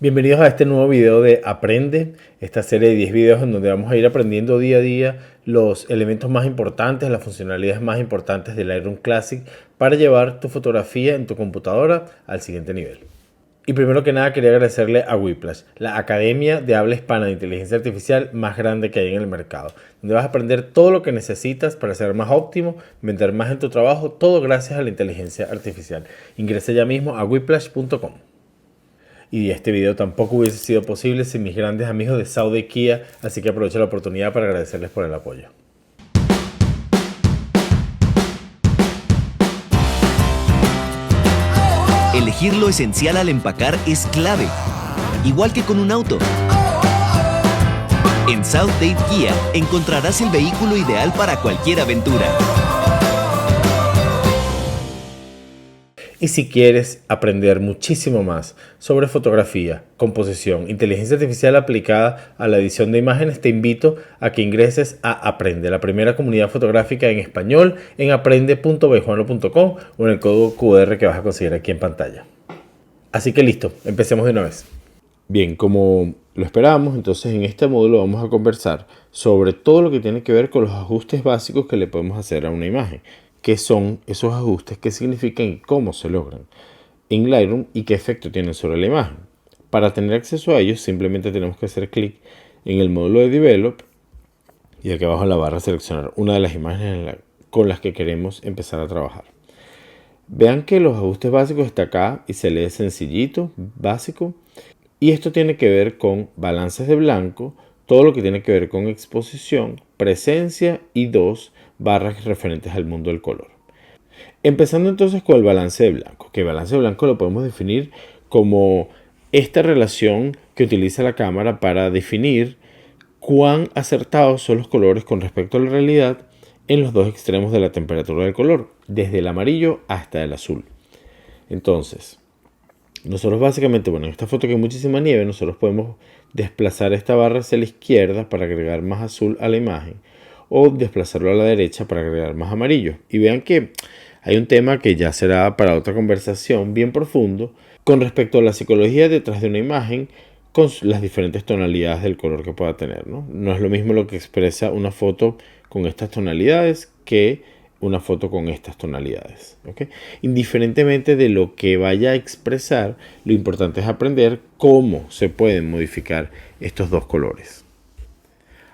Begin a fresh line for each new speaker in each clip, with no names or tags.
Bienvenidos a este nuevo video de Aprende, esta serie de 10 videos en donde vamos a ir aprendiendo día a día los elementos más importantes, las funcionalidades más importantes del Lightroom Classic para llevar tu fotografía en tu computadora al siguiente nivel. Y primero que nada quería agradecerle a Whiplash, la academia de habla hispana de inteligencia artificial más grande que hay en el mercado, donde vas a aprender todo lo que necesitas para ser más óptimo, vender más en tu trabajo, todo gracias a la inteligencia artificial. Ingresa ya mismo a whiplash.com. Y este video tampoco hubiese sido posible sin mis grandes amigos de Saude Kia, así que aprovecho la oportunidad para agradecerles por el apoyo.
Elegir lo esencial al empacar es clave, igual que con un auto. En South Dade Kia encontrarás el vehículo ideal para cualquier aventura.
Y si quieres aprender muchísimo más sobre fotografía, composición, inteligencia artificial aplicada a la edición de imágenes, te invito a que ingreses a Aprende, la primera comunidad fotográfica en español en aprende.bejuano.com o en el código QR que vas a conseguir aquí en pantalla. Así que listo, empecemos de una vez. Bien, como lo esperábamos, entonces en este módulo vamos a conversar sobre todo lo que tiene que ver con los ajustes básicos que le podemos hacer a una imagen. ¿Qué son esos ajustes? ¿Qué significan y cómo se logran en Lightroom y qué efecto tienen sobre la imagen? Para tener acceso a ellos simplemente tenemos que hacer clic en el módulo de Develop y aquí abajo en la barra seleccionar una de las imágenes con las que queremos empezar a trabajar. Vean que los ajustes básicos está acá y se lee sencillito, básico. Y esto tiene que ver con balances de blanco, todo lo que tiene que ver con exposición, presencia y dos barras referentes al mundo del color. Empezando entonces con el balance de blanco, que el balance de blanco lo podemos definir como esta relación que utiliza la cámara para definir cuán acertados son los colores con respecto a la realidad en los dos extremos de la temperatura del color, desde el amarillo hasta el azul. Entonces, nosotros básicamente, en esta foto que hay muchísima nieve, nosotros podemos desplazar esta barra hacia la izquierda para agregar más azul a la imagen o desplazarlo a la derecha para agregar más amarillo. Y vean que hay un tema que ya será para otra conversación bien profundo con respecto a la psicología detrás de una imagen con las diferentes tonalidades del color que pueda tener, ¿no? No es lo mismo lo que expresa una foto con estas tonalidades que una foto con estas tonalidades, ¿okay? Indiferentemente de lo que vaya a expresar, lo importante es aprender cómo se pueden modificar estos dos colores.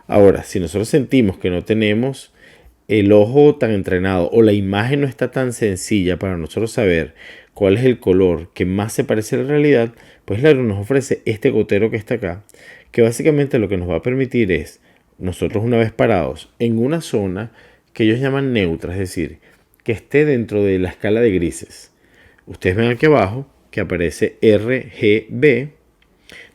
Ahora, si nosotros sentimos que no tenemos el ojo tan entrenado o la imagen no está tan sencilla para nosotros saber cuál es el color que más se parece a la realidad, pues Lightroom nos ofrece este gotero que está acá, que básicamente lo que nos va a permitir es, nosotros una vez parados en una zona que ellos llaman neutra, es decir, que esté dentro de la escala de grises. Ustedes ven aquí abajo que aparece RGB.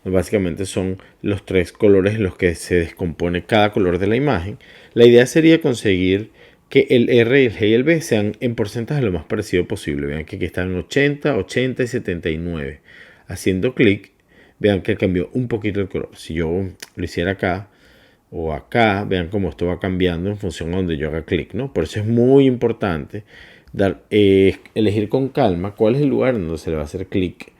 Básicamente son los tres colores en los que se descompone cada color de la imagen. La idea sería conseguir que el R, el G y el B sean en porcentaje lo más parecido posible. Vean que aquí están 80, 80 y 79. Haciendo clic, vean que cambió un poquito el color. Si yo lo hiciera acá o acá, vean cómo esto va cambiando en función a donde yo haga clic, ¿no? Por eso es muy importante elegir con calma cuál es el lugar donde se le va a hacer clic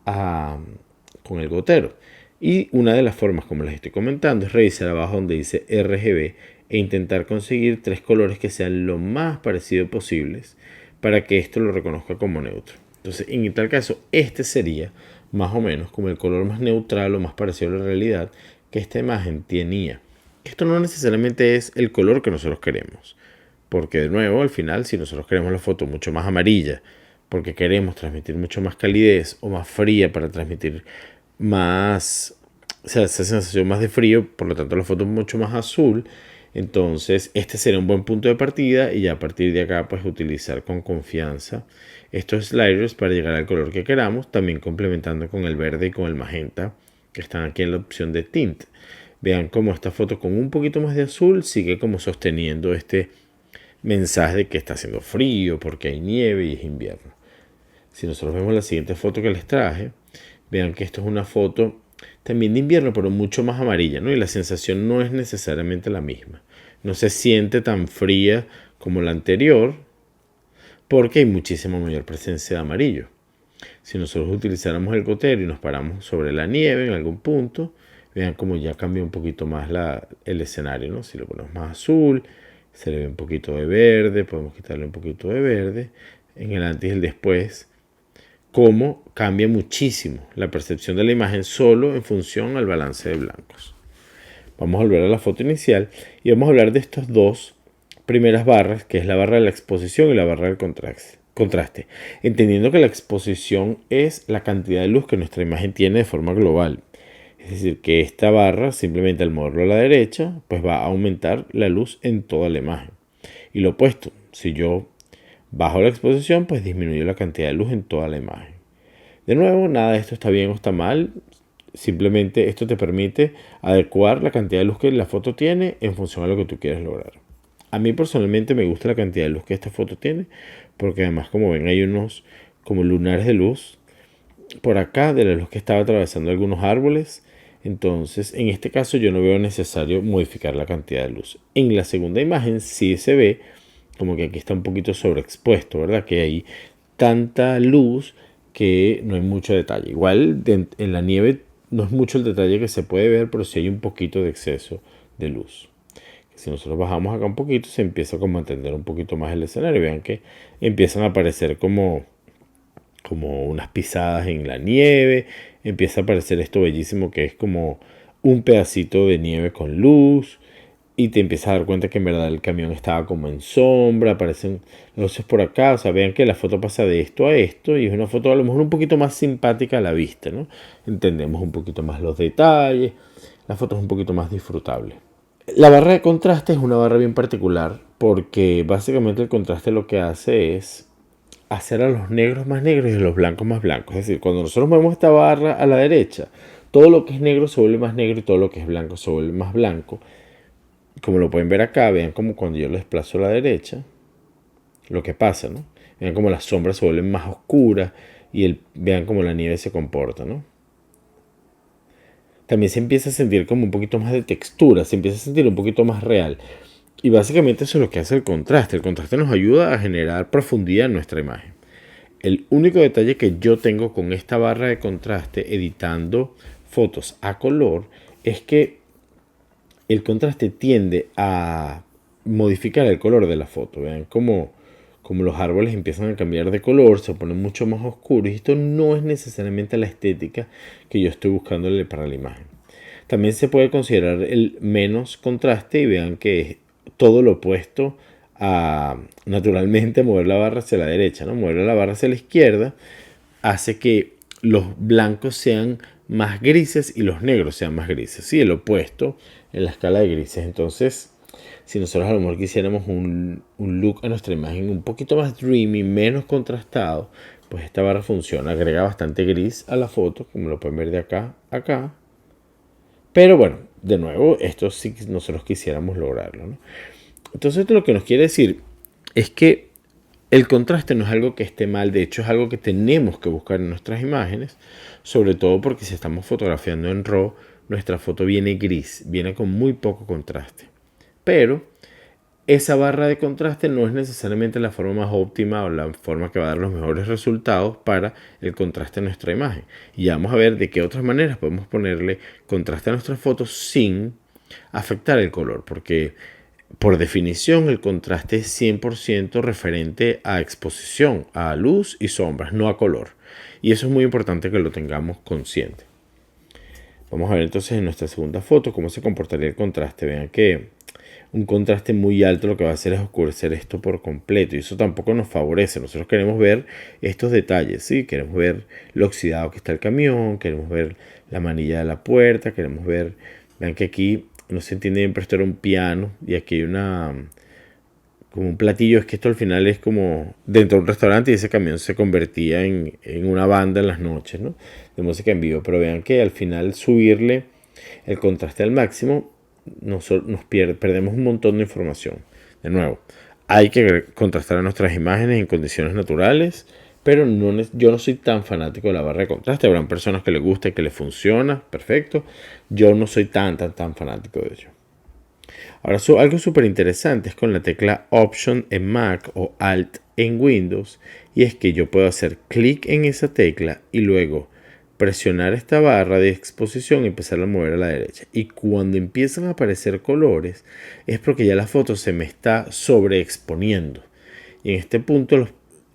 con el gotero. Y una de las formas, como les estoy comentando, es revisar abajo donde dice RGB e intentar conseguir tres colores que sean lo más parecido posibles para que esto lo reconozca como neutro. Entonces, en tal caso, este sería más o menos como el color más neutral o más parecido a la realidad que esta imagen tenía. Esto no necesariamente es el color que nosotros queremos, porque de nuevo, al final, si nosotros queremos la foto mucho más amarilla, porque queremos transmitir mucho más calidez o más fría para transmitir más, o sea, esa sensación más de frío, por lo tanto la foto es mucho más azul, entonces este sería un buen punto de partida y ya a partir de acá pues utilizar con confianza estos sliders para llegar al color que queramos, también complementando con el verde y con el magenta que están aquí en la opción de tint. Vean cómo esta foto con un poquito más de azul sigue como sosteniendo este mensaje de que está haciendo frío porque hay nieve y es invierno. Si nosotros vemos la siguiente foto que les traje, vean que esto es una foto también de invierno, pero mucho más amarilla, ¿no? Y la sensación no es necesariamente la misma. No se siente tan fría como la anterior, porque hay muchísima mayor presencia de amarillo. Si nosotros utilizáramos el gotero y nos paramos sobre la nieve en algún punto, vean cómo ya cambia un poquito más el escenario, ¿no? Si lo ponemos más azul, se le ve un poquito de verde, podemos quitarle un poquito de verde. En el antes y el después, cómo cambia muchísimo la percepción de la imagen solo en función al balance de blancos. Vamos a volver a la foto inicial y vamos a hablar de estas dos primeras barras, que es la barra de la exposición y la barra del contraste, entendiendo que la exposición es la cantidad de luz que nuestra imagen tiene de forma global. Es decir, que esta barra, simplemente al moverlo a la derecha, pues va a aumentar la luz en toda la imagen. Y lo opuesto, si yo bajo la exposición, pues disminuyo la cantidad de luz en toda la imagen. De nuevo, nada de esto está bien o está mal. Simplemente esto te permite adecuar la cantidad de luz que la foto tiene en función a lo que tú quieres lograr. A mí personalmente me gusta la cantidad de luz que esta foto tiene, porque además, como ven, hay unos como lunares de luz por acá de la luz que estaba atravesando algunos árboles. Entonces, en este caso yo no veo necesario modificar la cantidad de luz. En la segunda imagen sí se ve como que aquí está un poquito sobreexpuesto, ¿verdad? Que hay tanta luz que no hay mucho detalle. Igual en la nieve no es mucho el detalle que se puede ver, pero sí hay un poquito de exceso de luz. Si nosotros bajamos acá un poquito, se empieza como a entender un poquito más el escenario. Vean que empiezan a aparecer como unas pisadas en la nieve. Empieza a aparecer esto bellísimo que es como un pedacito de nieve con luz. Y te empiezas a dar cuenta que en verdad el camión estaba como en sombra. Aparecen luces por acá. O sea, vean que la foto pasa de esto a esto. Y es una foto a lo mejor un poquito más simpática a la vista, ¿no? Entendemos un poquito más los detalles. La foto es un poquito más disfrutable. La barra de contraste es una barra bien particular porque básicamente el contraste lo que hace es hacer a los negros más negros y a los blancos más blancos. Es decir, cuando nosotros movemos esta barra a la derecha, todo lo que es negro se vuelve más negro y todo lo que es blanco se vuelve más blanco. Como lo pueden ver acá, vean como cuando yo lo desplazo a la derecha, lo que pasa, ¿no? Vean como las sombras se vuelven más oscuras y vean cómo la nieve se comporta, ¿no? También se empieza a sentir como un poquito más de textura, se empieza a sentir un poquito más real. Y básicamente eso es lo que hace el contraste. El contraste nos ayuda a generar profundidad en nuestra imagen. El único detalle que yo tengo con esta barra de contraste editando fotos a color es que el contraste tiende a modificar el color de la foto. Vean cómo los árboles empiezan a cambiar de color, se ponen mucho más oscuros. Y esto no es necesariamente la estética que yo estoy buscándole para la imagen. También se puede considerar el menos contraste y vean que es todo lo opuesto a naturalmente mover la barra hacia la derecha, ¿no? Mover la barra hacia la izquierda hace que los blancos sean más grises y los negros sean más grises. Sí, el opuesto en la escala de grises. Entonces, si nosotros a lo mejor quisiéramos un look a nuestra imagen un poquito más dreamy, menos contrastado, pues esta barra funciona, agrega bastante gris a la foto, como lo pueden ver de acá a acá. Pero bueno, de nuevo, esto sí nosotros quisiéramos lograrlo, ¿no? Entonces esto lo que nos quiere decir es que el contraste no es algo que esté mal, de hecho es algo que tenemos que buscar en nuestras imágenes, sobre todo porque si estamos fotografiando en RAW, nuestra foto viene gris, viene con muy poco contraste. Pero esa barra de contraste no es necesariamente la forma más óptima o la forma que va a dar los mejores resultados para el contraste en nuestra imagen. Y vamos a ver de qué otras maneras podemos ponerle contraste a nuestras fotos sin afectar el color, porque por definición el contraste es 100% referente a exposición, a luz y sombras, no a color. Y eso es muy importante que lo tengamos consciente. Vamos a ver entonces en nuestra segunda foto cómo se comportaría el contraste. Vean que un contraste muy alto lo que va a hacer es oscurecer esto por completo y eso tampoco nos favorece. Nosotros queremos ver estos detalles, ¿sí? Queremos ver lo oxidado que está el camión, queremos ver la manilla de la puerta, queremos ver... Vean que aquí no se entiende bien, pero esto era un piano y aquí hay como un platillo. Es que esto al final es como dentro de un restaurante y ese camión se convertía en una banda en las noches, ¿no? De música en vivo. Pero vean que al final subirle el contraste al máximo perdemos un montón de información. De nuevo, hay que contrastar a nuestras imágenes en condiciones naturales, pero yo no soy tan fanático de la barra de contraste. Habrán personas que les gusta y que les funciona, perfecto. Yo no soy tan fanático de ello. Ahora, algo súper interesante es con la tecla Option en Mac o Alt en Windows, y es que yo puedo hacer clic en esa tecla y luego presionar esta barra de exposición y empezar a mover a la derecha. Y cuando empiezan a aparecer colores es porque ya la foto se me está sobreexponiendo. Y en este punto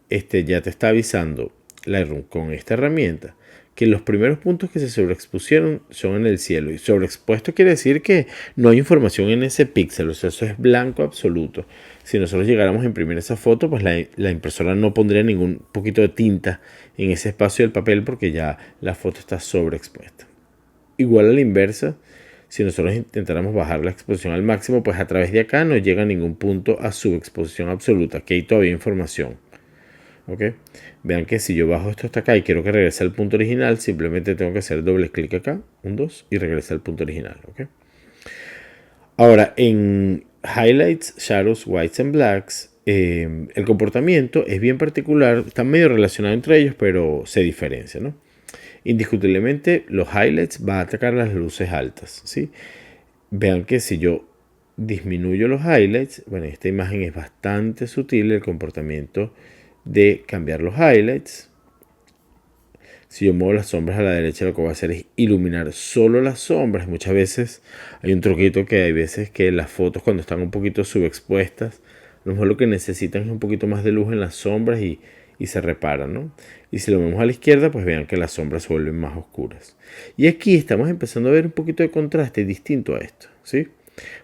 ya te está avisando Lightroom con esta herramienta que los primeros puntos que se sobreexpusieron son en el cielo. Y sobreexpuesto quiere decir que no hay información en ese píxel, o sea, eso es blanco absoluto. Si nosotros llegáramos a imprimir esa foto, pues la impresora no pondría ningún poquito de tinta en ese espacio del papel porque ya la foto está sobreexpuesta. Igual a la inversa, si nosotros intentáramos bajar la exposición al máximo, pues a través de acá no llega a ningún punto a subexposición absoluta, que hay todavía información. ¿Okay? Vean que si yo bajo esto hasta acá y quiero que regrese al punto original, simplemente tengo que hacer doble clic acá, 1, 2, y regresa al punto original. ¿Okay? Ahora, en Highlights, Shadows, Whites and Blacks, el comportamiento es bien particular, están medio relacionados entre ellos, pero se diferencia, ¿no? Indiscutiblemente, los highlights va a atacar las luces altas, ¿sí? Vean que si yo disminuyo los highlights, bueno, esta imagen es bastante sutil, el comportamiento de cambiar los highlights. Si yo muevo las sombras a la derecha, lo que voy a hacer es iluminar solo las sombras. Muchas veces hay un truquito que hay veces que las fotos cuando están un poquito subexpuestas, a lo mejor lo que necesitan es un poquito más de luz en las sombras y se reparan, ¿no? Y si lo vemos a la izquierda, pues vean que las sombras se vuelven más oscuras. Y aquí estamos empezando a ver un poquito de contraste distinto a esto, ¿sí?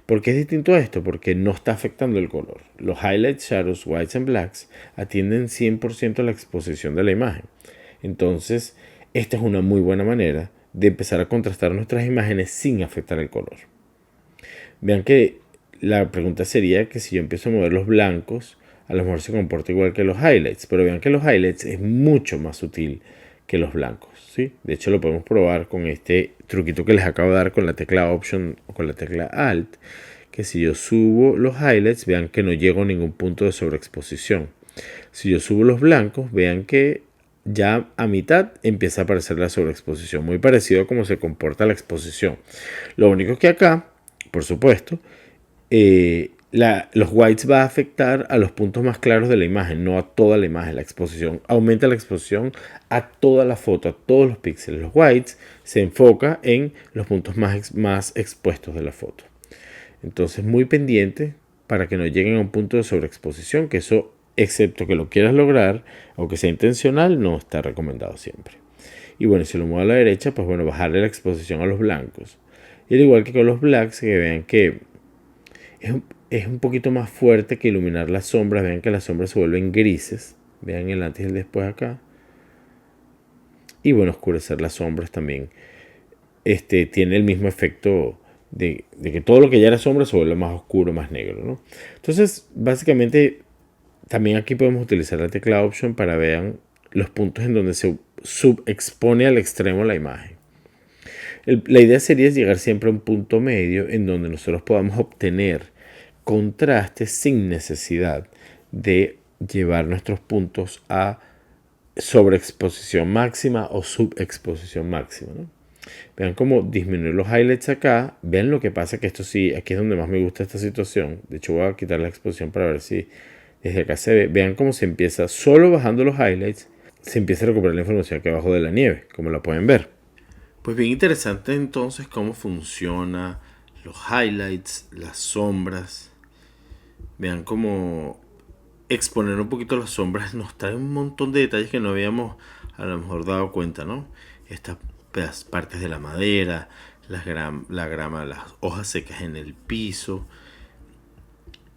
¿Por qué es distinto a esto? Porque no está afectando el color. Los highlights, shadows, whites and blacks atienden 100% a la exposición de la imagen. Entonces, esta es una muy buena manera de empezar a contrastar nuestras imágenes sin afectar el color. Vean que la pregunta sería que si yo empiezo a mover los blancos, a lo mejor se comporta igual que los highlights, pero vean que los highlights es mucho más sutil que los blancos, ¿sí? De hecho, lo podemos probar con este truquito que les acabo de dar con la tecla Option o con la tecla Alt, que si yo subo los highlights, vean que no llego a ningún punto de sobreexposición. Si yo subo los blancos, vean que ya a mitad empieza a aparecer la sobreexposición, muy parecido a cómo se comporta la exposición. Lo único que acá, por supuesto, los whites va a afectar a los puntos más claros de la imagen, no a toda la imagen. La exposición aumenta la exposición a toda la foto, a todos los píxeles. Los whites se enfoca en los puntos más expuestos de la foto. Entonces, muy pendiente para que no lleguen a un punto de sobreexposición, que eso, excepto que lo quieras lograr o que sea intencional, no está recomendado siempre. Y bueno, si lo muevo a la derecha, pues bueno, bajarle la exposición a los blancos. Y al igual que con los blacks, que vean que es un poquito más fuerte que iluminar las sombras. Vean que las sombras se vuelven grises. Vean el antes y el después acá. Y bueno, oscurecer las sombras también tiene el mismo efecto de que todo lo que ya era sombra se vuelve más oscuro, más negro, ¿no? Entonces, básicamente, también aquí podemos utilizar la tecla Option para vean los puntos en donde se subexpone al extremo la imagen. La idea sería llegar siempre a un punto medio en donde nosotros podamos obtener contraste sin necesidad de llevar nuestros puntos a sobreexposición máxima o subexposición máxima, ¿no? Vean cómo disminuir los highlights acá. Vean lo que pasa, que esto sí, aquí es donde más me gusta esta situación. De hecho, voy a quitar la exposición para ver si desde acá se ve. Vean cómo se empieza, solo bajando los highlights, se empieza a recuperar la información aquí abajo de la nieve, como la pueden ver. Pues bien interesante entonces cómo funciona los highlights, las sombras. Vean cómo exponer un poquito las sombras nos trae un montón de detalles que no habíamos a lo mejor dado cuenta, ¿no? Estas partes de la madera, la grama, las hojas secas en el piso.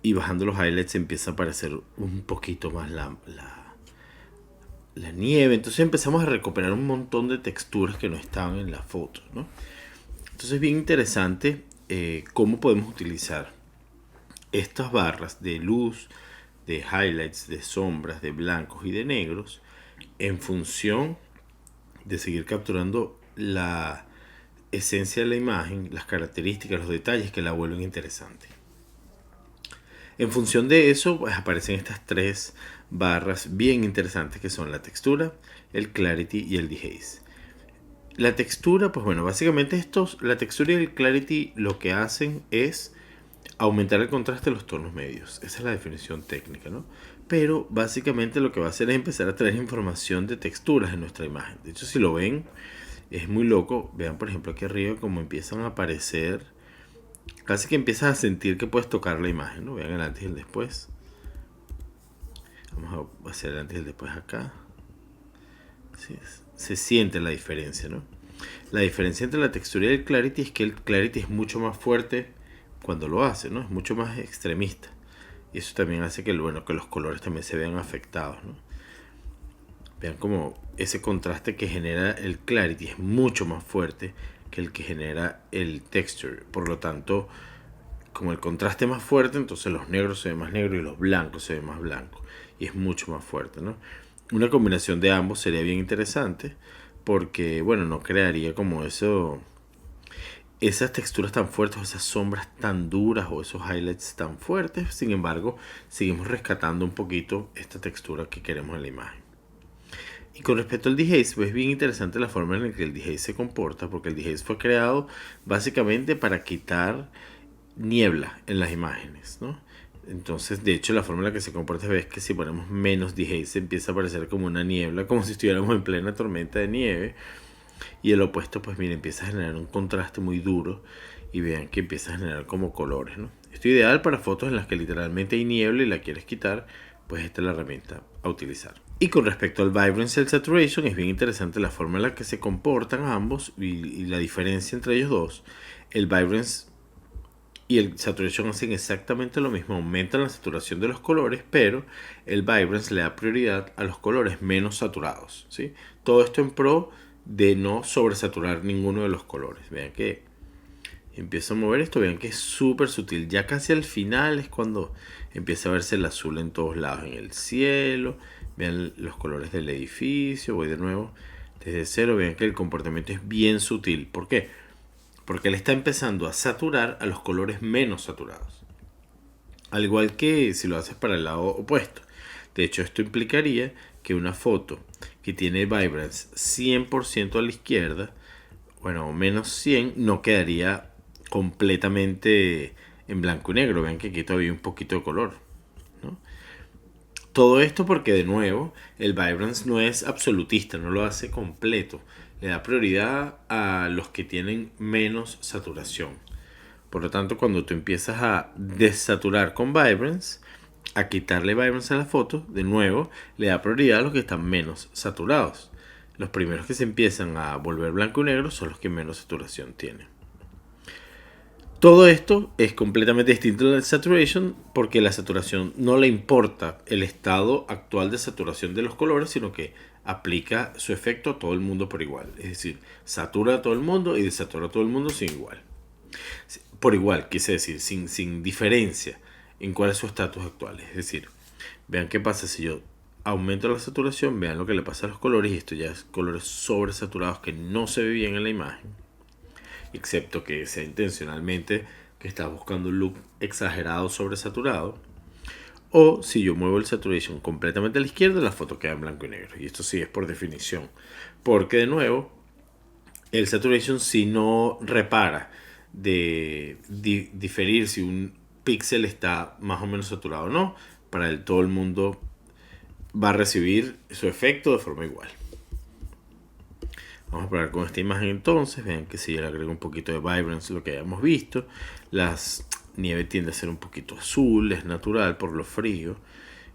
Y bajando los highlights empieza a aparecer un poquito más la nieve. Entonces empezamos a recuperar un montón de texturas que no estaban en la foto, ¿no? Entonces es bien interesante cómo podemos utilizar estas barras de luz, de highlights, de sombras, de blancos y de negros en función de seguir capturando la esencia de la imagen, las características, los detalles que la vuelven interesante. En función de eso, pues aparecen estas tres barras bien interesantes que son la textura, el clarity y el dehaze. La textura, pues bueno, básicamente la textura y el clarity lo que hacen es aumentar el contraste de los tonos medios. Esa es la definición técnica, ¿no? Pero básicamente lo que va a hacer es empezar a traer información de texturas en nuestra imagen. De hecho, si lo ven, es muy loco. Vean, por ejemplo, aquí arriba como empiezan a aparecer. Casi que empiezas a sentir que puedes tocar la imagen, ¿no? Vean el antes y el después. Vamos a hacer el antes y el después acá. Sí, se siente la diferencia, ¿no? La diferencia entre la textura y el clarity es que el clarity es mucho más fuerte cuando lo hace, ¿no? Es mucho más extremista. Y eso también hace que, bueno, que los colores también se vean afectados, ¿no? Vean como ese contraste que genera el clarity es mucho más fuerte que el que genera el texture. Por lo tanto, como el contraste es más fuerte, entonces los negros se ven más negros y los blancos se ven más blancos. Y es mucho más fuerte, ¿no? Una combinación de ambos sería bien interesante porque, bueno, no crearía como esas texturas tan fuertes o esas sombras tan duras o esos highlights tan fuertes. Sin embargo, seguimos rescatando un poquito esta textura que queremos en la imagen. Y con respecto al dehaze, pues es bien interesante la forma en la que el dehaze se comporta, porque el dehaze fue creado básicamente para quitar niebla en las imágenes, ¿no? Entonces, de hecho, la forma en la que se comporta es que si ponemos menos dehaze empieza a aparecer como una niebla, como si estuviéramos en plena tormenta de nieve. Y el opuesto, pues mira, empieza a generar un contraste muy duro y vean que empieza a generar como colores, ¿no? Esto es ideal para fotos en las que literalmente hay niebla y la quieres quitar, pues esta es la herramienta a utilizar. Y con respecto al Vibrance y el Saturation, es bien interesante la forma en la que se comportan ambos y la diferencia entre ellos dos. El Vibrance y el Saturation hacen exactamente lo mismo, aumentan la saturación de los colores, pero el Vibrance le da prioridad a los colores menos saturados, ¿sí? Todo esto en pro de no sobresaturar ninguno de los colores. Vean que empiezo a mover esto, vean que es súper sutil. Ya casi al final es cuando empieza a verse el azul en todos lados, en el cielo. Vean los colores del edificio. Voy de nuevo desde cero. Vean que el comportamiento es bien sutil. ¿Por qué? Porque él está empezando a saturar a los colores menos saturados. Al igual que si lo haces para el lado opuesto. De hecho, esto implicaría que una foto que tiene Vibrance 100% a la izquierda, bueno, o menos 100, no quedaría completamente en blanco y negro. Vean que aquí todavía hay un poquito de color, ¿no? Todo esto porque, de nuevo, el Vibrance no es absolutista, no lo hace completo. Le da prioridad a los que tienen menos saturación. Por lo tanto, cuando tú empiezas a desaturar con Vibrance, a quitarle Vibrance a la foto, de nuevo, le da prioridad a los que están menos saturados. Los primeros que se empiezan a volver blanco y negro son los que menos saturación tienen. Todo esto es completamente distinto al saturation porque la saturación no le importa el estado actual de saturación de los colores, sino que aplica su efecto a todo el mundo por igual. Es decir, satura a todo el mundo y desatura a todo el mundo por igual, quise decir, sin diferencia en cuál es su estatus actual. Es decir, vean qué pasa si yo aumento la saturación, vean lo que le pasa a los colores, y esto ya es colores sobresaturados que no se ve bien en la imagen, excepto que sea intencionalmente que estás buscando un look exagerado sobresaturado. O si yo muevo el saturation completamente a la izquierda, la foto queda en blanco y negro. Y esto sí es por definición, porque de nuevo el saturation si no repara de diferir si un píxel está más o menos saturado o no, para todo el mundo va a recibir su efecto de forma igual. Vamos a probar con esta imagen entonces. Vean que si yo le agrego un poquito de Vibrance, lo que hayamos visto, la nieve tiende a ser un poquito azul, es natural por lo frío.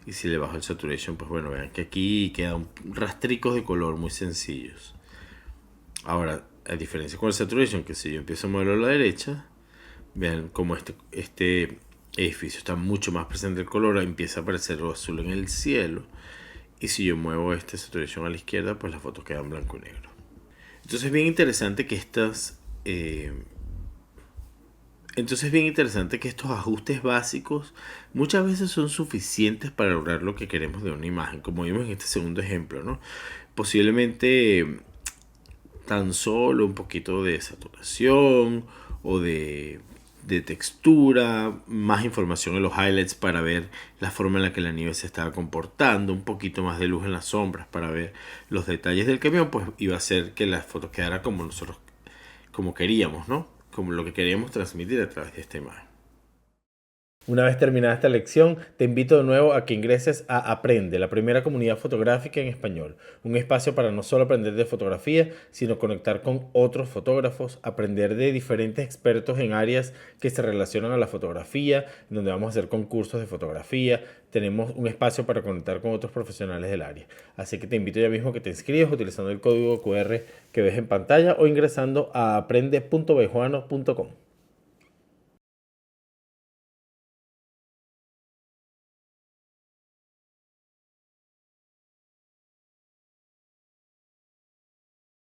Y si le bajo el saturation, pues bueno, vean que aquí quedan rastricos de color muy sencillos. Ahora, a diferencia con el saturation, que si yo empiezo a moverlo a la derecha, vean como este edificio está mucho más presente el color, empieza a aparecer lo azul en el cielo. Y si yo muevo este saturation a la izquierda, pues la foto queda en blanco y negro. Entonces es bien interesante que estos ajustes básicos muchas veces son suficientes para lograr lo que queremos de una imagen, como vimos en este segundo ejemplo, ¿no? Posiblemente tan solo un poquito de saturación o de textura, más información en los highlights para ver la forma en la que la nieve se estaba comportando, un poquito más de luz en las sombras para ver los detalles del camión, pues iba a hacer que la foto quedara como queríamos, ¿no? Como lo que queríamos transmitir a través de esta imagen. Una vez terminada esta lección, te invito de nuevo a que ingreses a Aprende, la primera comunidad fotográfica en español. Un espacio para no solo aprender de fotografía, sino conectar con otros fotógrafos, aprender de diferentes expertos en áreas que se relacionan a la fotografía, donde vamos a hacer concursos de fotografía. Tenemos un espacio para conectar con otros profesionales del área. Así que te invito ya mismo a que te inscribas utilizando el código QR que ves en pantalla o ingresando a aprende.bejuano.com.